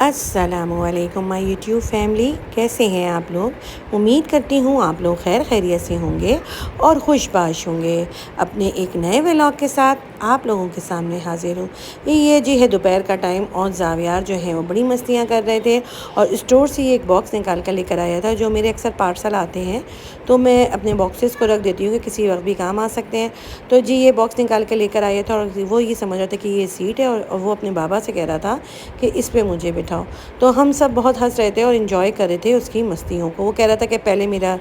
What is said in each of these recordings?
السلام علیکم مائی YouTube family, کیسے ہیں آپ لوگ؟ امید کرتی ہوں آپ لوگ خیر خیریت سے ہوں گے اور خوش باش ہوں گے۔ اپنے ایک نئے ولاگ کے ساتھ آپ لوگوں کے سامنے حاضر ہوں۔ یہ جی ہے دوپہر کا ٹائم اور زاویار جو ہے وہ بڑی مستیاں کر رہے تھے اور اسٹور سے یہ ایک باکس نکال کر لے کر آیا تھا جو میرے اکثر پارسل آتے ہیں، تو میں اپنے باکسز کو رکھ دیتی ہوں کہ کسی وقت بھی کام آ سکتے ہیں۔ تو جی یہ باکس نکال کے لے کر آیا تھا اور وہ یہ سمجھ رہا تھا کہ یہ سیٹ ہے اور وہ اپنے بابا سے کہہ رہا تھا کہ اس پہ مجھے بٹھاؤ۔ تو ہم سب بہت ہنس رہے تھے اور انجوائے کر رہے تھے اس کی مستیوں کو۔ وہ کہہ رہا تھا کہ پہلے میرا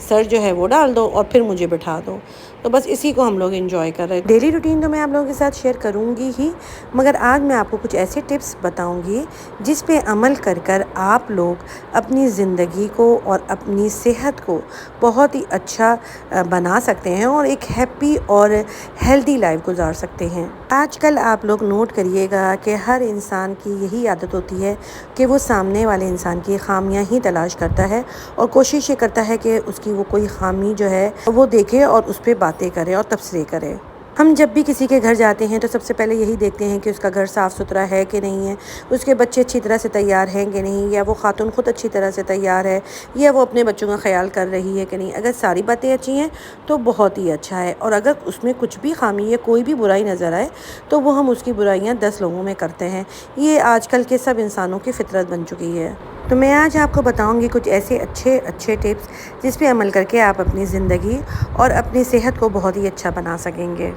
سر جو ہے وہ ڈال دو اور پھر مجھے بٹھا دو، تو بس اسی کو ہم لوگ انجوائے کر رہے تھے۔ ڈیلی روٹین تو میں آپ لوگوں کے ساتھ شیئر کروں گی ہی، مگر آج میں آپ کو کچھ ایسے ٹپس بتاؤں گی جس پہ عمل کر کر آپ لوگ اپنی زندگی کو اور اپنی صحت کو بہت ہی اچھا بنا سکتے ہیں اور ایک ہیپی اور ہیلدی لائف گزار سکتے ہیں۔ آج کل آپ لوگ نوٹ کریے گا کہ ہر انسان کی یہی عادت ہوتی ہے کہ وہ سامنے والے انسان کی خامیاں ہی تلاش کرتا ہے اور کوشش یہ کرتا ہے کہ اس کی وہ کوئی خامی جو ہے وہ دیکھے اور اس پہ باتیں کرے اور تبصرے کرے۔ ہم جب بھی کسی کے گھر جاتے ہیں تو سب سے پہلے یہی دیکھتے ہیں کہ اس کا گھر صاف ستھرا ہے کہ نہیں ہے، اس کے بچے اچھی طرح سے تیار ہیں کہ نہیں، یا وہ خاتون خود اچھی طرح سے تیار ہے، یا وہ اپنے بچوں کا خیال کر رہی ہے کہ نہیں۔ اگر ساری باتیں اچھی ہیں تو بہت ہی اچھا ہے، اور اگر اس میں کچھ بھی خامی ہے، کوئی بھی برائی نظر آئے تو وہ ہم اس کی برائیاں 10 لوگوں میں کرتے ہیں۔ یہ آج کل کے سب انسانوں کی فطرت بن چکی ہے۔ تو میں آج آپ کو بتاؤں گی کچھ ایسے اچھے ٹپس جس پہ عمل کر کے آپ اپنی زندگی اور اپنی صحت کو بہت ہی اچھا بنا سکیں گے۔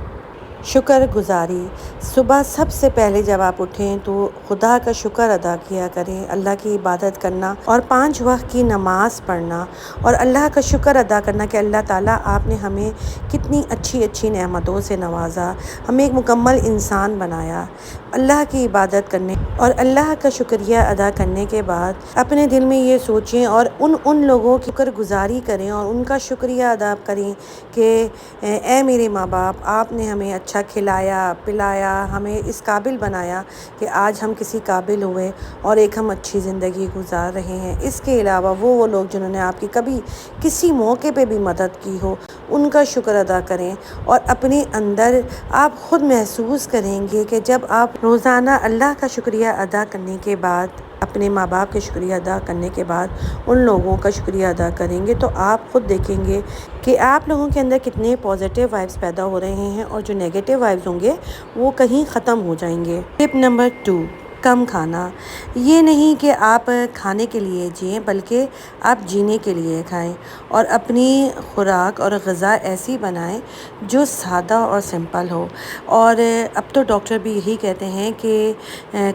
شکر گزاری۔ صبح سب سے پہلے جب آپ اٹھیں تو خدا کا شکر ادا کیا کریں، اللہ کی عبادت کرنا اور 5 وقت کی نماز پڑھنا اور اللہ کا شکر ادا کرنا کہ اللہ تعالیٰ آپ نے ہمیں کتنی اچھی نعمتوں سے نوازا، ہمیں ایک مکمل انسان بنایا۔ اللہ کی عبادت کرنے اور اللہ کا شکریہ ادا کرنے کے بعد اپنے دل میں یہ سوچیں اور ان لوگوں کی شکر گزاری کریں اور ان کا شکریہ ادا کریں کہ اے میرے ماں باپ، آپ نے ہمیں اچھا کھلایا پلایا، ہمیں اس قابل بنایا کہ آج ہم کسی قابل ہوئے اور ایک ہم اچھی زندگی گزار رہے ہیں۔ اس کے علاوہ وہ لوگ جنہوں نے آپ کی کبھی کسی موقع پہ بھی مدد کی ہو، ان کا شکر ادا کریں، اور اپنے اندر آپ خود محسوس کریں گے کہ جب آپ روزانہ اللہ کا شکریہ ادا کرنے کے بعد، اپنے ماں باپ کے شکریہ ادا کرنے کے بعد ان لوگوں کا شکریہ ادا کریں گے تو آپ خود دیکھیں گے کہ آپ لوگوں کے اندر کتنے پازیٹیو وائبس پیدا ہو رہے ہیں، اور جو نیگیٹو وائبس ہوں گے وہ کہیں ختم ہو جائیں گے۔ ٹپ نمبر 2، کم کھانا۔ یہ نہیں کہ آپ کھانے کے لیے جئیں بلکہ آپ جینے کے لیے کھائیں، اور اپنی خوراک اور غذا ایسی بنائیں جو سادہ اور سمپل ہو۔ اور اب تو ڈاکٹر بھی یہی کہتے ہیں کہ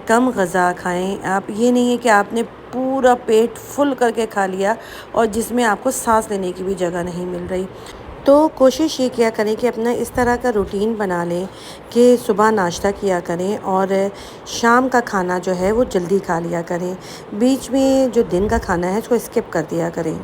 کم غذا کھائیں۔ آپ یہ نہیں ہے کہ آپ نے پورا پیٹ فل کر کے کھا لیا اور جس میں آپ کو سانس لینے کی بھی جگہ نہیں مل رہی۔ تو کوشش یہ کیا کریں کہ اپنا اس طرح کا روٹین بنا لیں کہ صبح ناشتہ کیا کریں اور شام کا کھانا جو ہے وہ جلدی کھا لیا کریں، بیچ میں جو دن کا کھانا ہے اس کو اسکپ کر دیا کریں،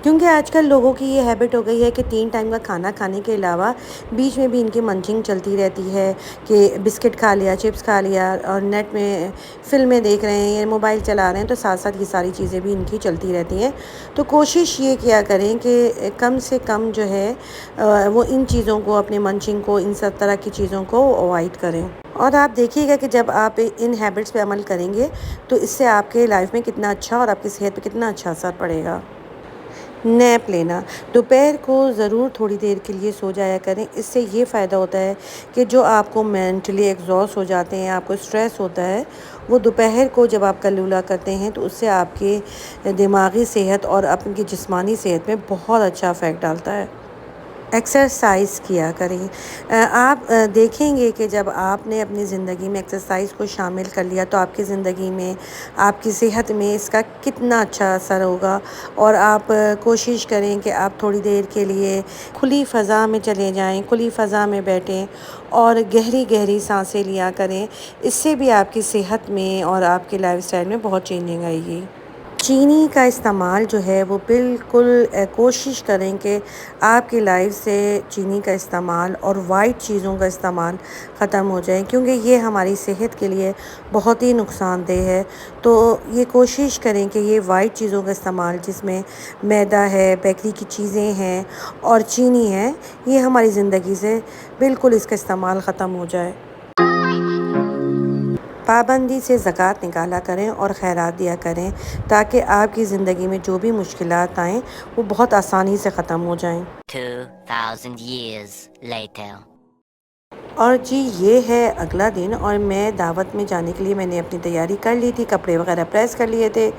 کیونکہ آج کل لوگوں کی یہ ہیبٹ ہو گئی ہے کہ 3 ٹائم کا کھانا کھانے کے علاوہ بیچ میں بھی ان کی منچنگ چلتی رہتی ہے کہ بسکٹ کھا لیا، چپس کھا لیا، اور نیٹ میں فلمیں دیکھ رہے ہیں یا موبائل چلا رہے ہیں، تو ساتھ ساتھ یہ ساری چیزیں بھی ان کی چلتی رہتی ہیں۔ تو کوشش یہ کیا کریں کہ کم سے کم جو ہے وہ ان چیزوں کو، اپنے منچنگ کو، ان سب طرح کی چیزوں کو اوائڈ کریں۔ اور آپ دیکھیے گا کہ جب آپ ان ہیبٹس پہ عمل کریں گے تو اس سے آپ کے لائف میں کتنا اچھا اور آپ کی صحت پہ کتنا اچھا اثر پڑے گا۔ نیپ لینا۔ دوپہر کو ضرور تھوڑی دیر کے لیے سو جایا کریں، اس سے یہ فائدہ ہوتا ہے کہ جو آپ کو مینٹلی ایگزاسٹ ہو جاتے ہیں، آپ کو اسٹریس ہوتا ہے، وہ دوپہر کو جب آپ قیلولہ کرتے ہیں تو اس سے آپ کی دماغی صحت اور آپ کی جسمانی صحت میں بہت اچھا افیکٹ ڈالتا ہے۔ ایکسرسائز کیا کریں۔ آپ دیکھیں گے کہ جب آپ نے اپنی زندگی میں ایکسرسائز کو شامل کر لیا تو آپ کی زندگی میں، آپ کی صحت میں اس کا کتنا اچھا اثر ہوگا، اور آپ کوشش کریں کہ آپ تھوڑی دیر کے لیے کھلی فضا میں چلے جائیں، کھلی فضا میں بیٹھیں اور گہری سانسیں لیا کریں۔ اس سے بھی آپ کی صحت میں اور آپ کے لائف سٹائل میں بہت چینجنگ آئے گی۔ چینی کا استعمال جو ہے وہ بالکل کوشش کریں کہ آپ کی لائف سے چینی کا استعمال اور وائٹ چیزوں کا استعمال ختم ہو جائے، کیونکہ یہ ہماری صحت کے لیے بہت ہی نقصان دہ ہے۔ تو یہ کوشش کریں کہ یہ وائٹ چیزوں کا استعمال، جس میں میدا ہے، بیکری کی چیزیں ہیں اور چینی ہے، یہ ہماری زندگی سے بالکل اس کا استعمال ختم ہو جائے۔ پابندی سے زکوٰۃ نکالا کریں اور خیرات دیا کریں تاکہ آپ کی زندگی میں جو بھی مشکلات آئیں وہ بہت آسانی سے ختم ہو جائیں۔ 2000 years later. اور جی یہ ہے اگلا دن اور میں دعوت میں جانے کے لیے میں نے اپنی تیاری کر لی تھی، کپڑے وغیرہ پریس کر لیے تھے،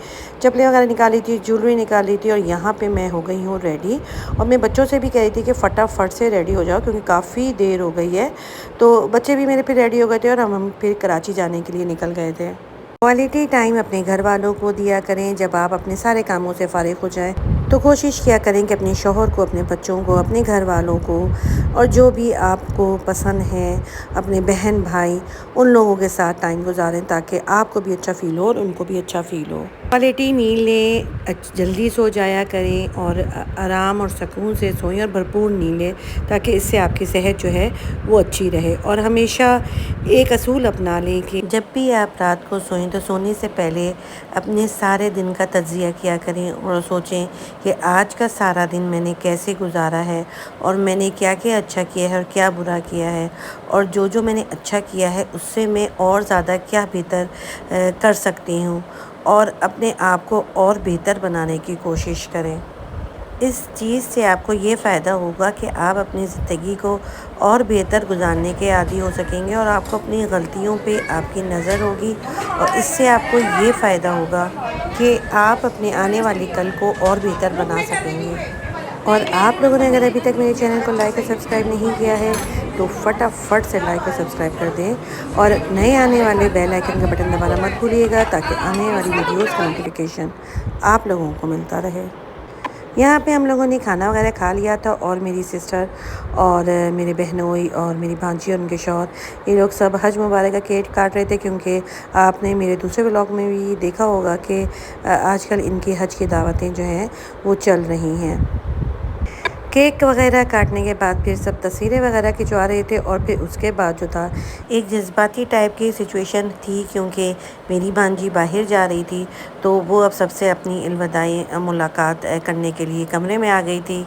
چپلیں وغیرہ نکالی تھی، جولری نکالی تھی، اور یہاں پہ میں ہو گئی ہوں ریڈی۔ اور میں بچوں سے بھی کہہ رہی تھی کہ فٹافٹ سے ریڈی ہو جاؤ کیونکہ کافی دیر ہو گئی ہے، تو بچے بھی میرے پہ ریڈی ہو گئے تھے اور ہم پھر کراچی جانے کے لیے نکل گئے تھے۔ کوالٹی ٹائم اپنے گھر والوں کو دیا کریں۔ جب آپ اپنے سارے کاموں سے فارغ ہو جائیں تو کوشش کیا کریں کہ اپنے شوہر کو، اپنے بچوں کو، اپنے گھر والوں کو اور جو بھی آپ کو پسند ہے، اپنے بہن بھائی، ان لوگوں کے ساتھ ٹائم گزاریں تاکہ آپ کو بھی اچھا فیل ہو اور ان کو بھی اچھا فیل ہو۔ کوالٹی میل لیں، جلدی سو جایا کریں اور آرام اور سکون سے سوئیں اور بھرپور نیند لیں تاکہ اس سے آپ کی صحت جو ہے وہ اچھی رہے۔ اور ہمیشہ ایک اصول اپنا لیں کہ جب بھی آپ رات کو سوئیں تو سونے سے پہلے اپنے سارے دن کا تجزیہ کیا کریں اور سوچیں کہ آج کا سارا دن میں نے کیسے گزارا ہے اور میں نے کیا کیا اچھا کیا ہے اور کیا برا کیا ہے، اور جو میں نے اچھا کیا ہے اس سے میں اور زیادہ کیا بہتر کر سکتی ہوں، اور اپنے آپ کو اور بہتر بنانے کی کوشش کریں۔ اس چیز سے آپ کو یہ فائدہ ہوگا کہ آپ اپنی زندگی کو اور بہتر گزارنے کے عادی ہو سکیں گے اور آپ کو اپنی غلطیوں پہ آپ کی نظر ہوگی، اور اس سے آپ کو یہ فائدہ ہوگا کہ آپ اپنے آنے والے کل کو اور بہتر بنا سکیں گے۔ اور آپ لوگوں نے اگر ابھی تک میرے چینل کو لائک اور سبسکرائب نہیں کیا ہے تو فٹافٹ سے لائک اور سبسکرائب کر دیں، اور نئے آنے والے بیل آئیکن کا بٹن دبانا مت بھولیے گا تاکہ آنے والی ویڈیوز کا نوٹیفیکیشن آپ لوگوں کو ملتا رہے۔ یہاں پہ ہم لوگوں نے کھانا وغیرہ کھا لیا تھا، اور میری سسٹر اور میرے بہنوئی اور میری بھانجی اور ان کے شوہر یہ لوگ سب حج مبارک کا کیک کاٹ رہے تھے، کیونکہ آپ نے میرے دوسرے ولاگ میں بھی دیکھا ہوگا کہ آج کل ان کی حج کی دعوتیں جو ہیں وہ چل رہی ہیں۔ کیک وغیرہ کاٹنے کے بعد پھر سب تصویریں وغیرہ کھنچوا رہے تھے، اور پھر اس کے بعد جو تھا ایک جذباتی ٹائپ کی سچویشن تھی کیونکہ میری بھانجی باہر جا رہی تھی، تو وہ اب سب سے اپنی الوداعی ملاقات کرنے کے لیے کمرے میں آ گئی تھی۔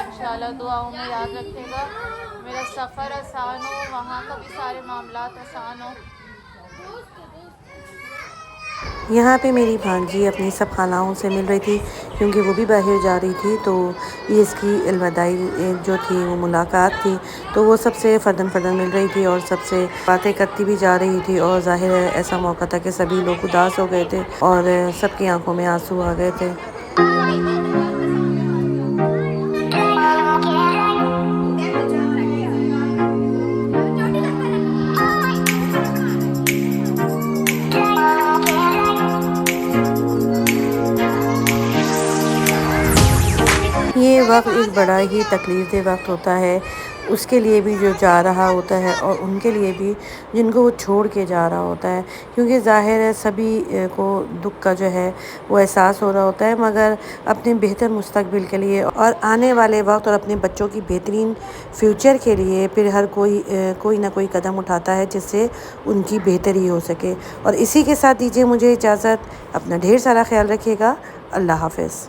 انشاءاللہ دعاؤں میں یاد رکھے گا، میرا سفر آسان ہو، وہاں کا بھی سارے معاملات آسان ہو۔ یہاں پہ میری بھانجی اپنی سب خالاؤں سے مل رہی تھی کیونکہ وہ بھی باہر جا رہی تھی، تو یہ اس کی الوداعی جو تھی وہ ملاقات تھی، تو وہ سب سے فرداً مل رہی تھی اور سب سے باتیں کرتی بھی جا رہی تھی، اور ظاہر ہے ایسا موقع تھا کہ سبھی لوگ اداس ہو گئے تھے اور سب کی آنکھوں میں آنسو آ گئے تھے۔ یہ وقت ایک بڑا ہی تکلیف دہ وقت ہوتا ہے اس کے لیے بھی جو جا رہا ہوتا ہے اور ان کے لیے بھی جن کو وہ چھوڑ کے جا رہا ہوتا ہے، کیونکہ ظاہر ہے سبھی کو دکھ کا جو ہے وہ احساس ہو رہا ہوتا ہے، مگر اپنے بہتر مستقبل کے لیے اور آنے والے وقت اور اپنے بچوں کی بہترین فیوچر کے لیے پھر ہر کوئی نہ کوئی قدم اٹھاتا ہے جس سے ان کی بہتری ہو سکے۔ اور اسی کے ساتھ دیجیے مجھے اجازت، اپنا ڈھیر سارا خیال رکھیے گا، اللہ حافظ۔